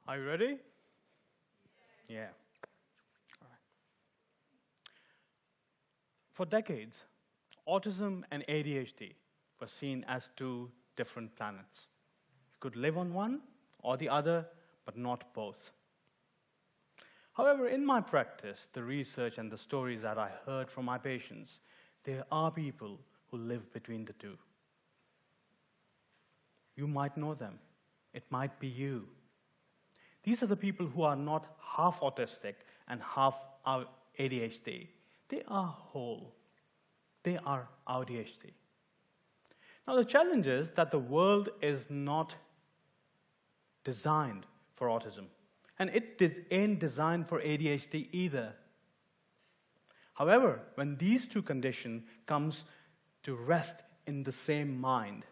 Are you ready? Yeah. All right. For decades, autism and ADHD were seen as two different planets. You could live on one or the other, but not both. However, in my practice, the research and the stories that I heard from my patients, there are people who live between the two. You might know them. It might be you. These are the people who are not half autistic and half ADHD. They are whole. They are AuDHD. Now, the challenge is that the world is not designed for autism. And it ain't designed for ADHD either. However, when these two conditions comes to rest in the same mind,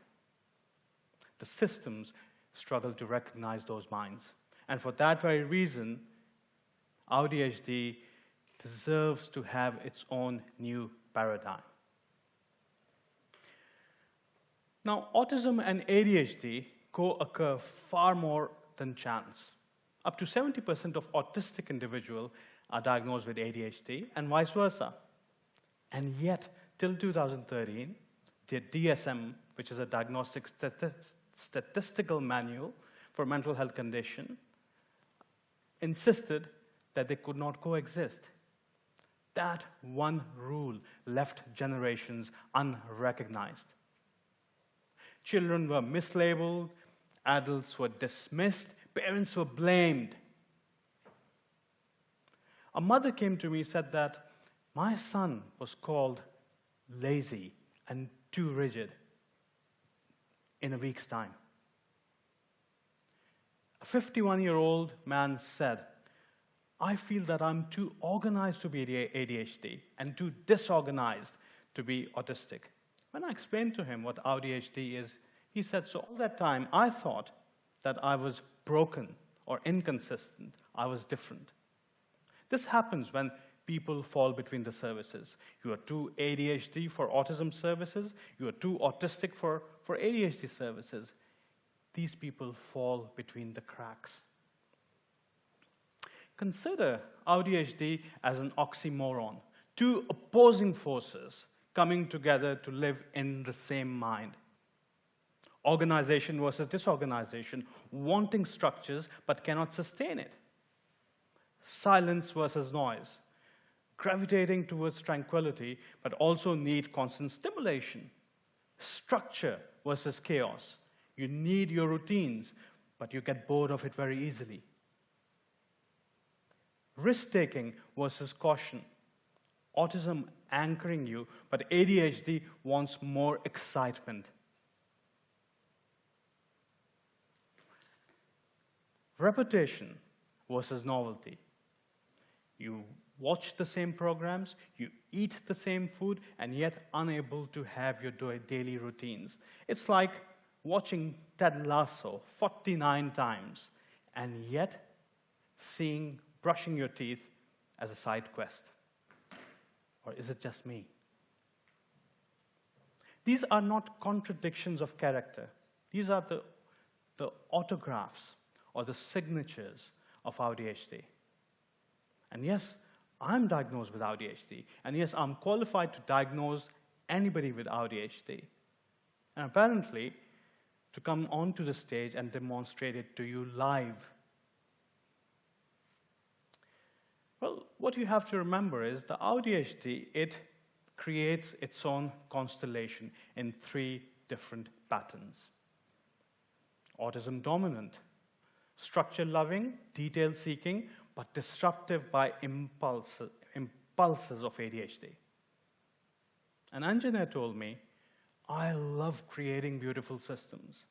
the systems struggle to recognize those minds. And for that very reason, AuDHD deserves to have its own new paradigm. Now, autism and ADHD co-occur far more than chance. Up to 70% of autistic individuals are diagnosed with ADHD and vice versa. And yet, till 2013, the DSM, which is a diagnostic statistical manual for mental health condition, insisted that they could not coexist. That one rule left generations unrecognized. Children were mislabeled, adults were dismissed, parents were blamed. A mother came to me and said that my son was called lazy and too rigid in a week's time. A 51-year-old man said, I feel that I'm too organized to be ADHD and too disorganized to be autistic. When I explained to him what AuDHD is, he said, so all that time I thought that I was broken or inconsistent. I was different. This happens when people fall between the services. You are too ADHD for autism services. You are too autistic for ADHD services. These people fall between the cracks. Consider AuDHD as an oxymoron, two opposing forces coming together to live in the same mind. Organization versus disorganization, wanting structures but cannot sustain it. Silence versus noise, gravitating towards tranquility but also need constant stimulation. Structure versus chaos. You need your routines, but you get bored of it very easily. Risk-taking versus caution. Autism anchoring you, but ADHD wants more excitement. Repetition versus novelty. You watch the same programs, you eat the same food, and yet unable to have your daily routines. It's like watching Ted Lasso 49 times, and yet seeing brushing your teeth as a side quest. Or is it just me? These are not contradictions of character. These are the autographs or the signatures of AuDHD. And yes, I'm diagnosed with AuDHD. And yes, I'm qualified to diagnose anybody with AuDHD. And apparently, to come onto the stage and demonstrate it to you live. Well, what you have to remember is the AuDHD, it creates its own constellation in 3 different patterns. Autism dominant, structure-loving, detail-seeking, but disruptive by impulses of ADHD. And Anjana told me, I love creating beautiful systems,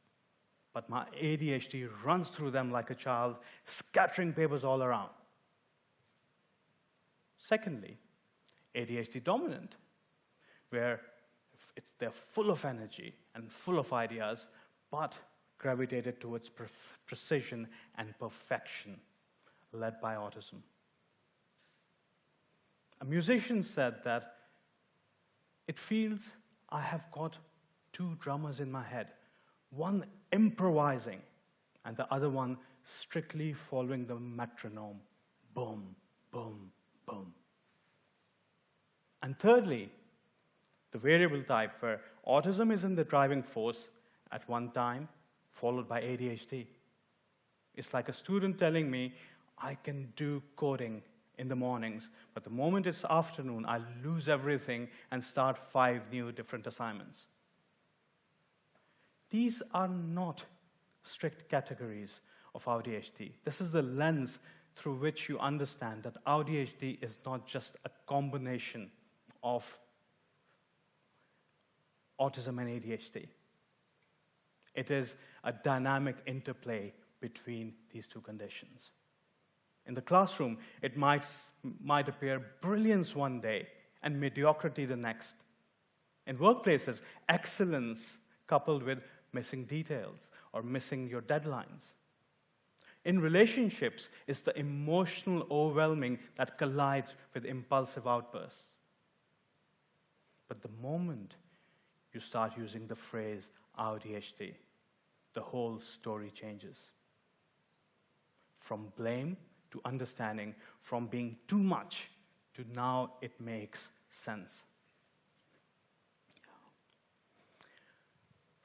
but my ADHD runs through them like a child, scattering papers all around. Secondly, ADHD dominant, where they're full of energy and full of ideas, but gravitated towards precision and perfection, led by autism. A musician said that it feels I have got 2 drummers in my head, one improvising and the other one strictly following the metronome. Boom, boom, boom. And thirdly, the variable type where autism is in the driving force at one time, followed by ADHD. It's like a student telling me, I can do coding in the mornings, but the moment it's afternoon, I lose everything and start 5 new different assignments. These are not strict categories of AuDHD. This is the lens through which you understand that AuDHD is not just a combination of autism and ADHD. It is a dynamic interplay between these two conditions. In the classroom, it might appear brilliance one day and mediocrity the next. In workplaces, excellence coupled with missing details or missing your deadlines. In relationships, it's the emotional overwhelming that collides with impulsive outbursts. But the moment you start using the phrase AuDHD, the whole story changes. From blame to understanding, from being too much to now it makes sense.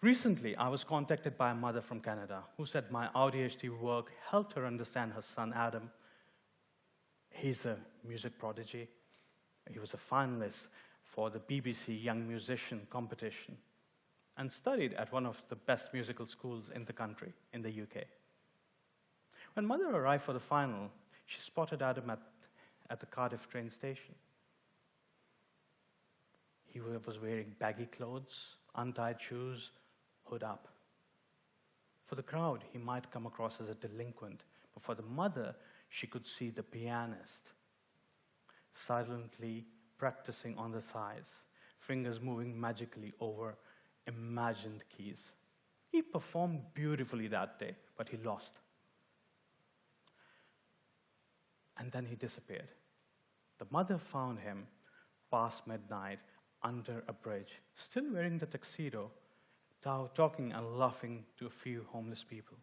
Recently, I was contacted by a mother from Canada who said my AuDHD work helped her understand her son, Adam. He's a music prodigy. He was a finalist for the BBC Young Musician competition and studied at one of the best musical schools in the country, in the UK. When mother arrived for the final, she spotted Adam at the Cardiff train station. He was wearing baggy clothes, untied shoes, hood up. For the crowd, he might come across as a delinquent, but for the mother, she could see the pianist silently practicing on the sides, fingers moving magically over imagined keys. He performed beautifully that day, but he lost. And then he disappeared. The mother found him past midnight under a bridge, still wearing the tuxedo, talking and laughing to a few homeless people.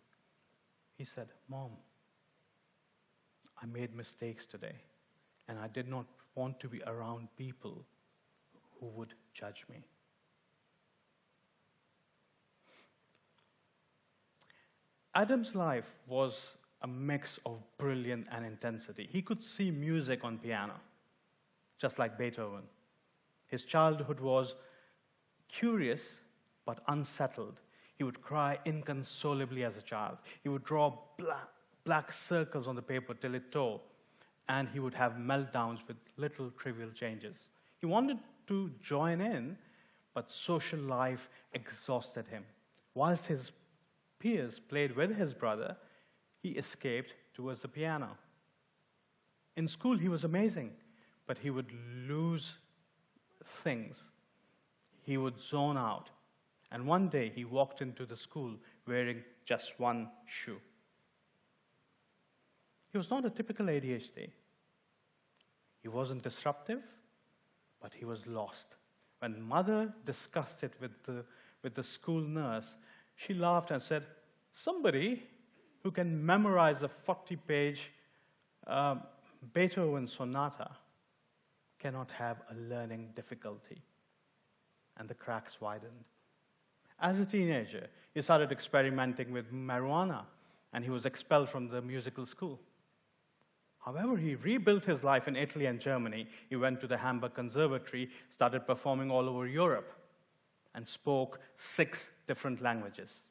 He said, "Mom, I made mistakes today, and I did not want to be around people who would judge me." Adam's life was a mix of brilliance and intensity. He could see music on piano, just like Beethoven. His childhood was curious but unsettled. He would cry inconsolably as a child. He would draw black circles on the paper till it tore, and he would have meltdowns with little trivial changes. He wanted to join in, but social life exhausted him. Whilst his peers played with his brother, he escaped towards the piano. In school, he was amazing, but he would lose things. He would zone out. And one day, he walked into the school wearing just one shoe. He was not a typical ADHD. He wasn't disruptive, but he was lost. When mother discussed it with the school nurse, she laughed and said, "Somebody who can memorize a 40-page Beethoven sonata cannot have a learning difficulty." And the cracks widened. As a teenager, he started experimenting with marijuana, and he was expelled from the musical school. However, he rebuilt his life in Italy and Germany. He went to the Hamburg Conservatory, started performing all over Europe, and spoke 6 different languages.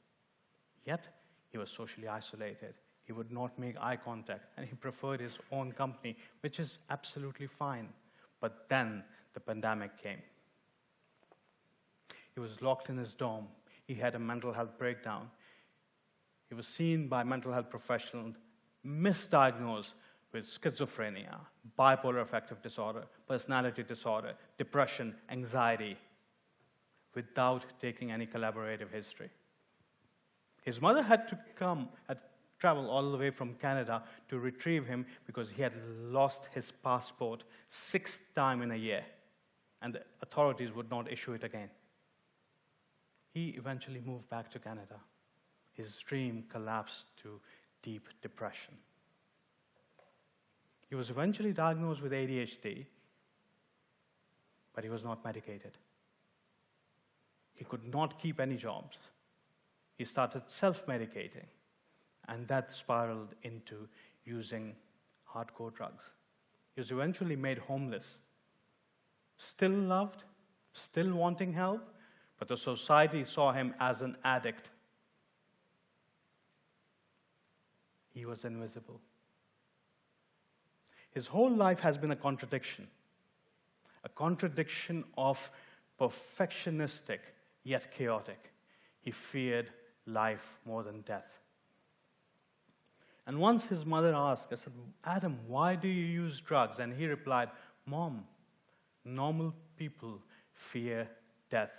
Yet, he was socially isolated. He would not make eye contact, and he preferred his own company, which is absolutely fine. But then, the pandemic came. He was locked in his dorm. He had a mental health breakdown. He was seen by mental health professionals, misdiagnosed with schizophrenia, bipolar affective disorder, personality disorder, depression, anxiety, without taking any collaborative history. His mother had traveled all the way from Canada to retrieve him because he had lost his passport 6th time in a year, and the authorities would not issue it again. He eventually moved back to Canada. his dream collapsed to deep depression. He was eventually diagnosed with ADHD, but he was not medicated. He could not keep any jobs. He started self-medicating, and that spiraled into using hardcore drugs. He was eventually made homeless, still loved, still wanting help, but the society saw him as an addict. He was invisible. His whole life has been a contradiction of perfectionistic yet chaotic. He feared life more than death. And once his mother asked, I said, Adam, why do you use drugs? And he replied, Mom, normal people fear death.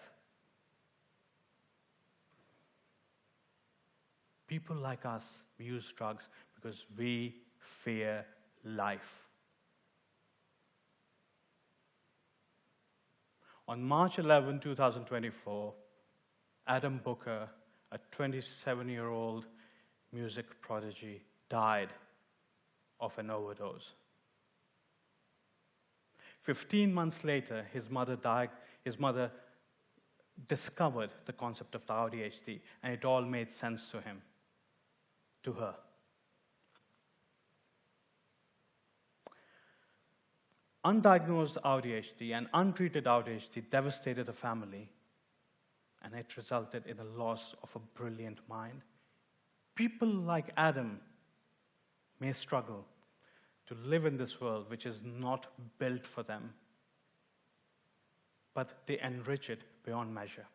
People like us, we use drugs because we fear life. On March 11, 2024, Adam Booker, a 27-year-old music prodigy, died of an overdose. 15 months later, his mother discovered the concept of AuDHD, and it all made sense to her. Undiagnosed AuDHD and untreated AuDHD devastated the family, and it resulted in the loss of a brilliant mind. People like Adam may struggle to live in this world which is not built for them, but they enrich it beyond measure.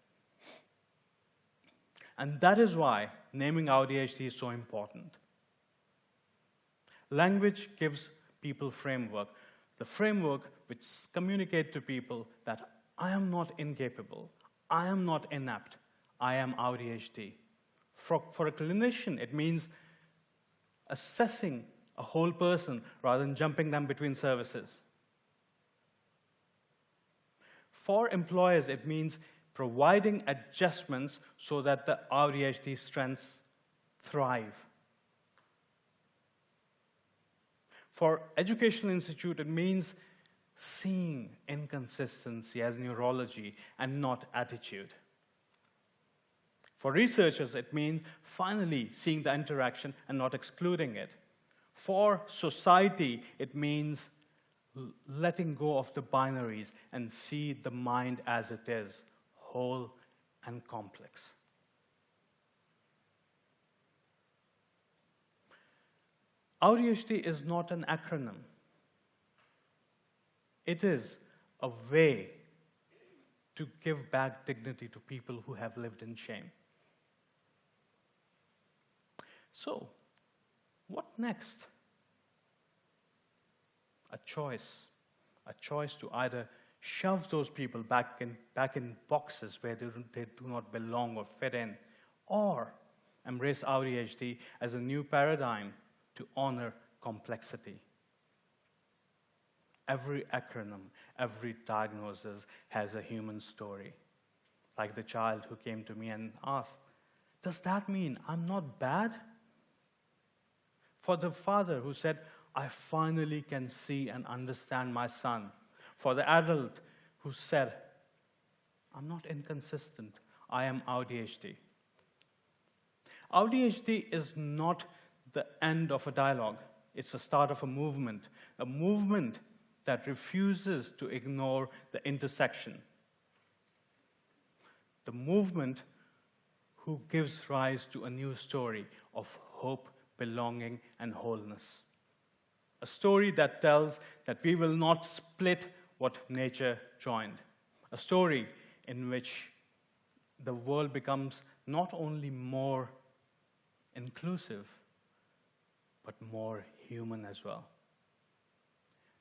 And that is why naming AuDHD is so important. Language gives people framework, the framework which communicates to people that I am not incapable, I am not inept, I am AuDHD. For a clinician, it means assessing a whole person rather than jumping them between services. For employers, it means providing adjustments so that the AuDHD strengths thrive. For educational institute, it means seeing inconsistency as neurology and not attitude. For researchers, it means finally seeing the interaction and not excluding it. For society, it means letting go of the binaries and see the mind as it is, whole and complex. AuDHD is not an acronym. It is a way to give back dignity to people who have lived in shame. So, what next? A choice to either shove those people back in boxes where they do not belong or fit in, or embrace AuDHD as a new paradigm to honor complexity. Every acronym, every diagnosis has a human story. Like the child who came to me and asked, does that mean I'm not bad? For the father who said, I finally can see and understand my son. For the adult who said, I'm not inconsistent, I am AuDHD. AuDHD is not the end of a dialogue. It's the start of a movement that refuses to ignore the intersection. The movement who gives rise to a new story of hope, belonging, and wholeness. A story that tells that we will not split what nature joined. A story in which the world becomes not only more inclusive, but more human as well.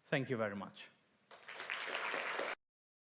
Thank you very much.